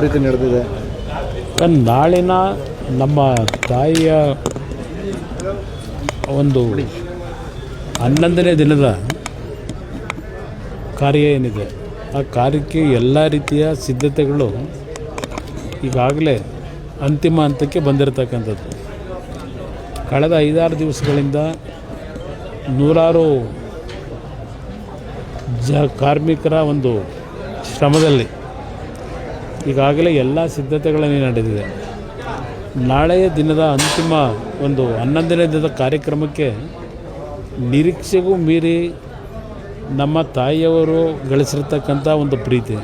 ರೀತಿ ನಡೆದಿದೆ? ನಾಳಿನ ನಮ್ಮ ತಾಯಿಯ ಒಂದು 11ನೇ ದಿನದ ಕಾರ್ಯ ಏನಿದೆ ಆ ಕಾರ್ಯಕ್ಕೆ ಎಲ್ಲ ರೀತಿಯ ಸಿದ್ಧತೆಗಳು ಈಗಾಗಲೇ ಅಂತಿಮ ಹಂತಕ್ಕೆ ಬಂದಿರತಕ್ಕಂಥದ್ದು. ಕಳೆದ 5-6 ದಿವಸಗಳಿಂದ ನೂರಾರು ಕಾರ್ಮಿಕರ ಒಂದು ಶ್ರಮದಲ್ಲಿ ಈಗಾಗಲೇ ಎಲ್ಲ ಸಿದ್ಧತೆಗಳನ್ನೇ ನಡೆದಿದೆ. ನಾಳೆಯ ದಿನದ ಅಂತಿಮ ಒಂದು 11ನೇ ದಿನದ ಕಾರ್ಯಕ್ರಮಕ್ಕೆ ನಿರೀಕ್ಷೆಗೂ ಮೀರಿ ನಮ್ಮ ತಾಯಿಯವರು ಗಳಿಸಿರ್ತಕ್ಕಂಥ ಒಂದು ಪ್ರೀತಿ,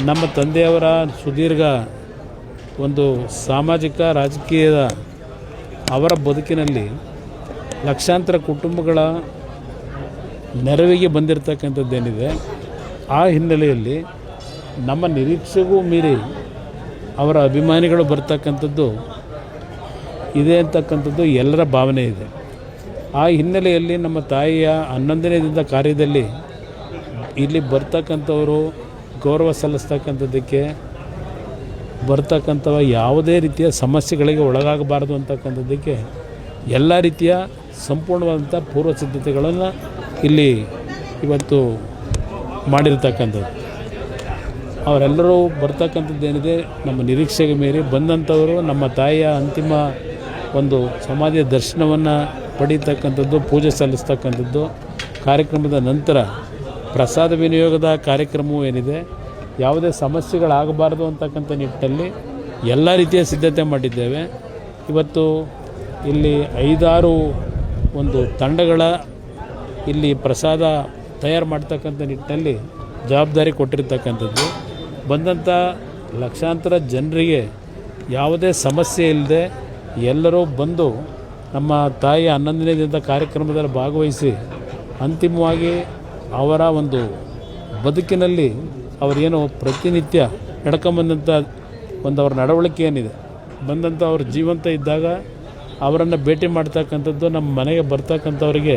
ನಮ್ಮ ತಂದೆಯವರ ಸುದೀರ್ಘ ಒಂದು ಸಾಮಾಜಿಕ ರಾಜಕೀಯದ ಅವರ ಬದುಕಿನಲ್ಲಿ ಲಕ್ಷಾಂತರ ಕುಟುಂಬಗಳ ನೆರವಿಗೆ ಬಂದಿರತಕ್ಕಂಥದ್ದೇನಿದೆ, ಆ ಹಿನ್ನೆಲೆಯಲ್ಲಿ ನಮ್ಮ ನಿರೀಕ್ಷೆಗೂ ಮೀರಿ ಅವರ ಅಭಿಮಾನಿಗಳು ಬರ್ತಕ್ಕಂಥದ್ದು ಇದೆ ಅಂತಕ್ಕಂಥದ್ದು ಎಲ್ಲರ ಭಾವನೆ ಇದೆ. ಆ ಹಿನ್ನೆಲೆಯಲ್ಲಿ ನಮ್ಮ ತಾಯಿಯ 11ನೇ ದಿನದ ಕಾರ್ಯದಲ್ಲಿ ಇಲ್ಲಿ ಬರ್ತಕ್ಕಂಥವರು ಗೌರವ ಸಲ್ಲಿಸ್ತಕ್ಕಂಥದ್ದಕ್ಕೆ ಬರ್ತಕ್ಕಂಥವ ಯಾವುದೇ ರೀತಿಯ ಸಮಸ್ಯೆಗಳಿಗೆ ಒಳಗಾಗಬಾರ್ದು ಅಂತಕ್ಕಂಥದ್ದಕ್ಕೆ ಎಲ್ಲ ರೀತಿಯ ಸಂಪೂರ್ಣವಾದಂಥ ಪೂರ್ವ ಸಿದ್ಧತೆಗಳನ್ನು ಇಲ್ಲಿ ಇವತ್ತು ಮಾಡಿರ್ತಕ್ಕಂಥದ್ದು. ಅವರೆಲ್ಲರೂ ಬರ್ತಕ್ಕಂಥದ್ದೇನಿದೆ ನಮ್ಮ ನಿರೀಕ್ಷೆಗೆ ಮೀರಿ ಬಂದಂಥವರು ನಮ್ಮ ತಾಯಿಯ ಅಂತಿಮ ಒಂದು ಸಮಾಧಿಯ ದರ್ಶನವನ್ನು ಪಡೀತಕ್ಕಂಥದ್ದು, ಪೂಜೆ ಸಲ್ಲಿಸ್ತಕ್ಕಂಥದ್ದು. ಕಾರ್ಯಕ್ರಮದ ನಂತರ ಪ್ರಸಾದ ವಿನಿಯೋಗದ ಕಾರ್ಯಕ್ರಮವೂ ಏನಿದೆ, ಯಾವುದೇ ಸಮಸ್ಯೆಗಳಾಗಬಾರ್ದು ಅಂತಕ್ಕಂಥ ನಿಟ್ಟಿನಲ್ಲಿ ಎಲ್ಲ ರೀತಿಯ ಸಿದ್ಧತೆ ಮಾಡಿದ್ದೇವೆ. ಇವತ್ತು ಇಲ್ಲಿ 5-6 ಒಂದು ತಂಡಗಳ ಇಲ್ಲಿ ಪ್ರಸಾದ ತಯಾರು ಮಾಡ್ತಕ್ಕಂಥ ನಿಟ್ಟಿನಲ್ಲಿ ಜವಾಬ್ದಾರಿ ಕೊಟ್ಟಿರ್ತಕ್ಕಂಥದ್ದು. ಬಂದಂಥ ಲಕ್ಷಾಂತರ ಜನರಿಗೆ ಯಾವುದೇ ಸಮಸ್ಯೆ ಇಲ್ಲದೆ ಎಲ್ಲರೂ ಬಂದು ನಮ್ಮ ತಾಯಿಯ 11ನೇ ದಿನದ ಕಾರ್ಯಕ್ರಮದಲ್ಲಿ ಭಾಗವಹಿಸಿ ಅಂತಿಮವಾಗಿ ಅವರ ಒಂದು ಬದುಕಿನಲ್ಲಿ ಅವರೇನು ಪ್ರತಿನಿತ್ಯ ನಡ್ಕೊಂಬಂದಂಥ ಒಂದು ಅವ್ರ ನಡವಳಿಕೆ ಏನಿದೆ, ಬಂದಂಥ ಅವ್ರ ಜೀವಂತ ಇದ್ದಾಗ ಅವರನ್ನು ಭೇಟಿ ಮಾಡ್ತಕ್ಕಂಥದ್ದು, ನಮ್ಮ ಮನೆಗೆ ಬರ್ತಕ್ಕಂಥವ್ರಿಗೆ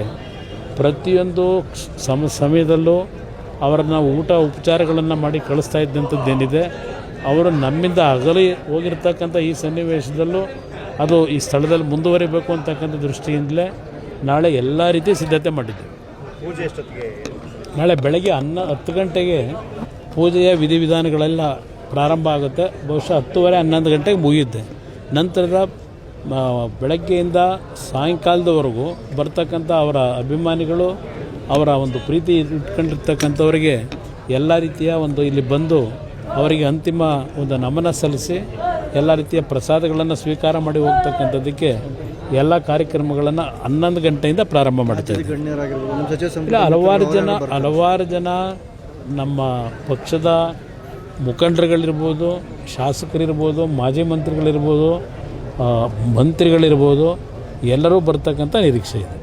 ಪ್ರತಿಯೊಂದು ಸಮಯದಲ್ಲೂ ಅವರನ್ನು ಊಟ ಉಪಚಾರಗಳನ್ನು ಮಾಡಿ ಕಳಿಸ್ತಾ ಇದ್ದಂಥದ್ದೇನಿದೆ, ಅವರು ನಮ್ಮಿಂದ ಅಗಲಿ ಹೋಗಿರ್ತಕ್ಕಂಥ ಈ ಸನ್ನಿವೇಶದಲ್ಲೂ ಅದು ಈ ಸ್ಥಳದಲ್ಲಿ ಮುಂದುವರಿಬೇಕು ಅಂತಕ್ಕಂಥ ದೃಷ್ಟಿಯಿಂದಲೇ ನಾಳೆ ಎಲ್ಲ ರೀತಿ ಸಿದ್ಧತೆ ಮಾಡಿದ್ದೇವೆ. ಪೂಜೆ ಎಷ್ಟೊತ್ತಿಗೆ? ನಾಳೆ ಬೆಳಗ್ಗೆ 10 ಗಂಟೆಗೆ ಪೂಜೆಯ ವಿಧಿವಿಧಾನಗಳೆಲ್ಲ ಪ್ರಾರಂಭ ಆಗುತ್ತೆ. ಬಹುಶಃ 10:30-11 ಗಂಟೆಗೆ ಮುಗಿಯುತ್ತೆ. ನಂತರದ ಬೆಳಗ್ಗೆಯಿಂದ ಸಾಯಂಕಾಲದವರೆಗೂ ಬರ್ತಕ್ಕಂಥ ಅವರ ಅಭಿಮಾನಿಗಳು, ಅವರ ಒಂದು ಪ್ರೀತಿ ಇಟ್ಕೊಂಡಿರ್ತಕ್ಕಂಥವರಿಗೆ ಎಲ್ಲ ರೀತಿಯ ಒಂದು ಇಲ್ಲಿ ಬಂದು ಅವರಿಗೆ ಅಂತಿಮ ಒಂದು ನಮನ ಸಲ್ಲಿಸಿ ಎಲ್ಲ ರೀತಿಯ ಪ್ರಸಾದಗಳನ್ನು ಸ್ವೀಕಾರ ಮಾಡಿ ಹೋಗ್ತಕ್ಕಂಥದ್ದಕ್ಕೆ ಎಲ್ಲ ಕಾರ್ಯಕ್ರಮಗಳನ್ನು 11 ಗಂಟೆಯಿಂದ ಪ್ರಾರಂಭ ಮಾಡ್ತೇವೆ. ಇಲ್ಲ, ಹಲವಾರು ಜನ ನಮ್ಮ ಪಕ್ಷದ ಮುಖಂಡರುಗಳಿರ್ಬೋದು, ಶಾಸಕರಿರ್ಬೋದು, ಮಾಜಿ ಮಂತ್ರಿಗಳಿರ್ಬೋದು, ಮಂತ್ರಿಗಳಿರ್ಬೋದು, ಎಲ್ಲರೂ ಬರ್ತಕ್ಕಂಥ ನಿರೀಕ್ಷೆ ಇದೆ.